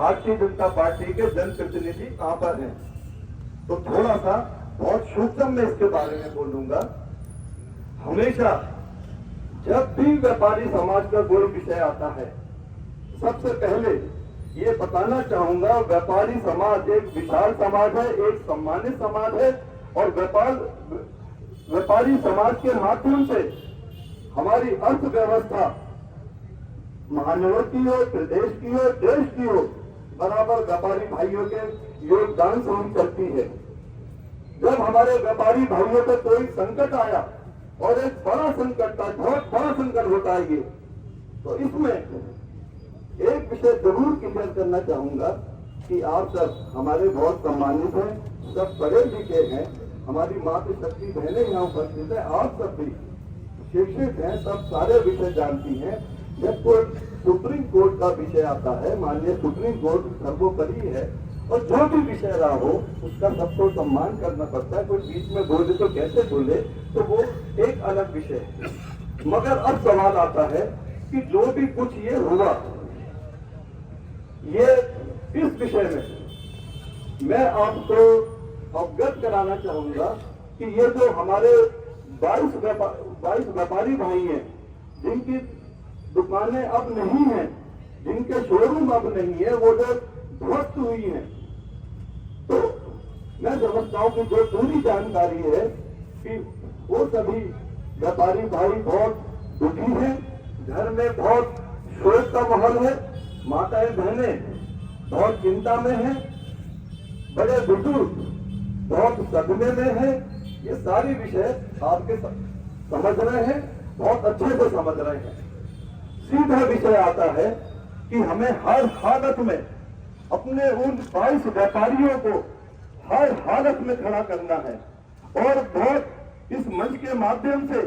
Bharatiya Janata party के जनप्रतिनिधि कहां पर हैं। तो थोड़ा सा बहुत सूक्ष्म में इसके बारे में बोलूंगा। हमेशा जब भी व्यापारी समाज का कोई विषय आता है, सबसे पहले ये बताना चाहूंगा, व्यापारी समाज एक विशाल समाज है, एक सम्मानित समाज है और व्यापारी समाज के माध्यम से हमारी अर्थव्यवस्था महानगर की हो, प्रदेश की हो, देश की हो, बराबर व्यापारी भाइयों के योगदान से ही चलती है। जब हमारे व्यापारी भाइयों पर कोई संकट आया और एक बड़ा संकट था, बहुत बड़ा संकट होता है ये, तो इसमें एक विषय जरूर क्लियर करना चाहूंगा कि आप सब हमारे बहुत सम्मानित हैं, सब पढ़े लिखे हैं, हमारी मातृशक्ति बहनें यहाँ उपस्थित है, आप सब भी शिक्षित हैं, सब सारे विषय जानती हैं। जब कोई सुप्रीम कोर्ट का विषय आता है, माननीय सुप्रीम कोर्ट सर्वोपरि है और जो भी विषय रहा हो उसका सबको सम्मान करना पड़ता है। कोई बीच में बोले तो कैसे बोले, तो वो एक अलग विषय है। मगर अब सवाल आता है कि जो भी कुछ ये हुआ, ये इस विषय में मैं आपको अवगत कराना चाहूंगा कि ये जो हमारे 22 व्यापारी भाई हैं, जिनकी दुकानें अब नहीं हैं, जिनके शोरूम अब नहीं है, वो जो ध्वस्त हुई हैं, तो मैं समझता हूं कि जो पूरी जानकारी है कि वो सभी व्यापारी भाई बहुत दुखी हैं, घर में बहुत शोक का माहौल है, माताएं बहनें बहुत चिंता में हैं, बड़े बुजुर्ग बहुत सदमे में हैं। ये सारी विषय आपके समझ रहे हैं, बहुत अच्छे से समझ रहे हैं। सीधा विषय आता है कि हमें हर हालत में अपने उन 22 व्यापारियों को हर हालत में खड़ा करना है और बहुत इस मंच के माध्यम से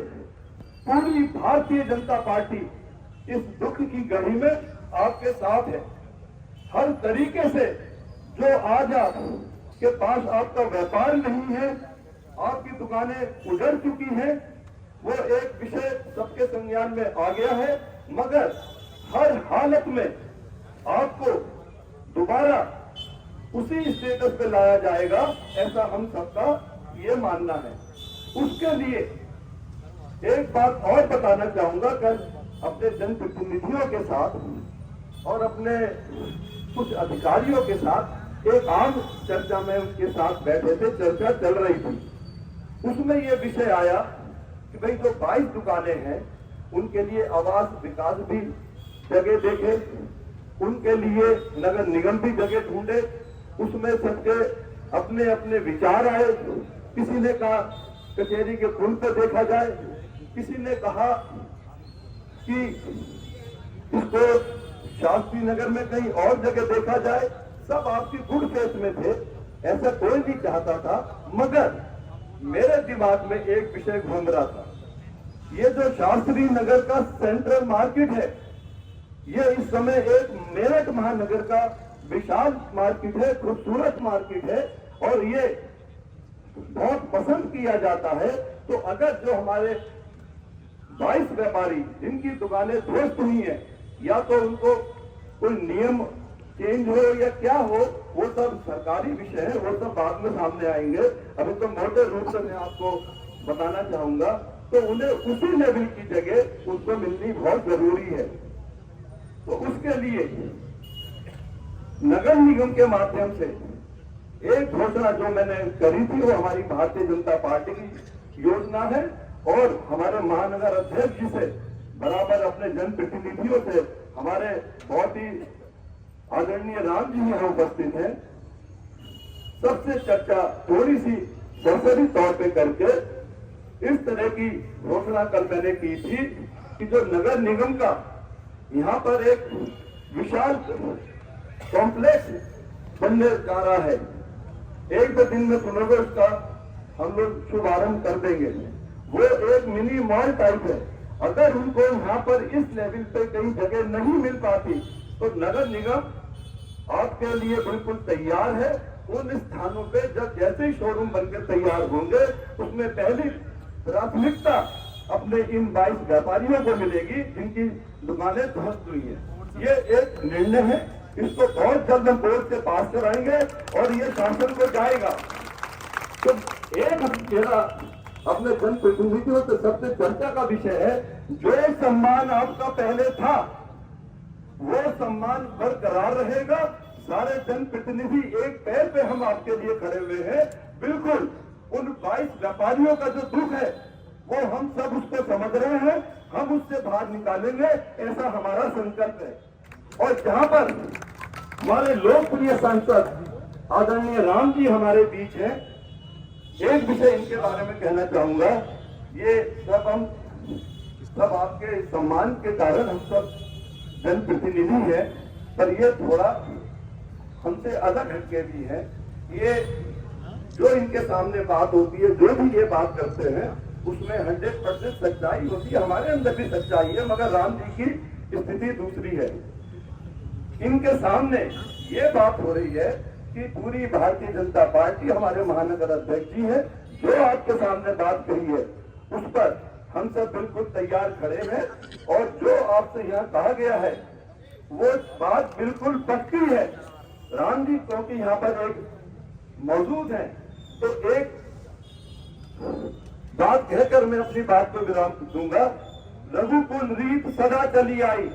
पूरी भारतीय जनता पार्टी इस दुख की घड़ी में आपके साथ है। हर तरीके से जो आज आपके पास आपका व्यापार नहीं है, आपकी दुकानें उजड़ चुकी हैं, वो एक विषय सबके संज्ञान में आ गया है, मगर हर हालत में आपको दोबारा उसी स्टेटस पे लाया जाएगा, ऐसा हम सबका ये मानना है। उसके लिए एक बात और बताना चाहूंगा, कल अपने जनप्रतिनिधियों के साथ और अपने कुछ अधिकारियों के साथ एक आम चर्चा में उनके साथ बैठे थे, चर्चा चल रही थी। उसमें ये विषय आया कि भाई जो 22 दुकानें हैं उनके लिए आवास विकास भी जगह देखे, उनके लिए नगर निगम भी जगह ढूंढे। उसमें सबके अपने अपने विचार आए। किसी ने कहा कचहरी के पुल पर देखा जाए, किसी ने कहा कि इसको शास्त्री नगर में कहीं और जगह देखा जाए। सब आपकी गुड फेथ में थे, ऐसा कोई नहीं चाहता था, मगर मेरे दिमाग में एक विषय घूम रहा था। ये जो शास्त्री नगर का सेंट्रल मार्केट है, ये इस समय एक मेरठ महानगर का विशाल मार्केट है, खूबसूरत मार्केट है और ये बहुत पसंद किया जाता है। तो अगर जो हमारे 22 व्यापारी जिनकी दुकानें ध्वस्त हुई हैं, या तो उनको कोई नियम चेंज हो या क्या हो, वो सब सरकारी विषय है, वो सब बाद में सामने आएंगे। अभी तो मोटे रूप से मैं आपको बताना चाहूंगा, तो उन्हें उसी लेवल की जगह उनको मिलनी बहुत जरूरी है। तो उसके लिए नगर निगम के माध्यम से एक घोषणा जो मैंने करी थी, वो हमारी भारतीय जनता पार्टी की योजना है और हमारे महानगर अध्यक्ष जी से बराबर अपने जनप्रतिनिधियों से हमारे बहुत ही आदरणीय राम जी यहाँ उपस्थित हैं, सबसे चर्चा थोड़ी सी सरसरी तौर पे करके इस तरह की घोषणा कल मैंने की थी कि जो नगर निगम का यहाँ पर एक विशाल कॉम्प्लेक्स बनने जा रहा है, 1-2 दिन में पुनर्वास उसका हम लोग शुभारंभ कर देंगे। वो एक मिनी मॉल टाइप है। अगर उनको यहाँ पर इस लेवल पे कहीं जगह नहीं मिल पाती तो नगर निगम आपके लिए बिल्कुल तैयार है। उन स्थानों पे जब जैसे ही शोरूम बनकर तैयार होंगे, उसमें पहली प्राथमिकता अपने इन 22 व्यापारियों को मिलेगी जिनकी दुकानें ध्वस्त हुई है। ये एक निर्णय है इसको बहुत जल्द हम बोर्ड से पास कराएंगे और ये शासन को जाएगा। तो एक मेरा अपने जनप्रतिनिधियों से सबसे चर्चा का विषय है, जो सम्मान आपका पहले था वो सम्मान बरकरार रहेगा। सारे जनप्रतिनिधि एक पैर पे हम आपके लिए खड़े हुए हैं। बिल्कुल उन 22 व्यापारियों का जो दुख है वो हम सब उसको समझ रहे हैं, हम उससे बाहर निकालेंगे, ऐसा हमारा संकल्प है। और जहां पर हमारे लोकप्रिय सांसद आदरणीय राम जी हमारे बीच हैं, एक विषय इनके बारे में कहना चाहूंगा। ये सब आपके सम्मान के कारण हम सब जनप्रतिनिधि है, पर ये थोड़ा हमसे अलग हटके भी है। ये जो इनके सामने बात होती है, जो भी ये बात करते हैं, उसमें 100% सच्चाई होती है। हमारे अंदर भी सच्चाई है, मगर राम जी की स्थिति दूसरी है। इनके सामने ये बात हो रही है कि पूरी भारतीय जनता पार्टी, हमारे महानगर अध्यक्ष जी है, जो आपके सामने बात कही है उस पर हम सब बिल्कुल तैयार खड़े हैं। और जो आपसे यहाँ कहा गया है वो बात बिल्कुल पक्की है। राम जी क्योंकि यहाँ पर एक मौजूद है, तो एक बात कहकर मैं अपनी बात को विराम दूंगा। रघुकुल रीत सदा चली आई,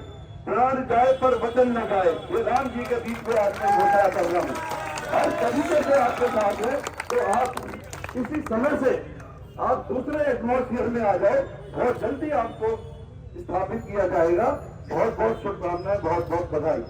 प्राण जाए पर वचन न गाए। ये राम जी के बीच में आज मैं घोषणा कर रहा हूँ। और तरीके से आपके साथ है, तो आप इसी समय से आप दूसरे एटमॉस्फेयर में आ जाए, बहुत जल्दी आपको स्थापित किया जाएगा। बहुत बहुत शुभकामनाएं, बहुत बहुत बधाई।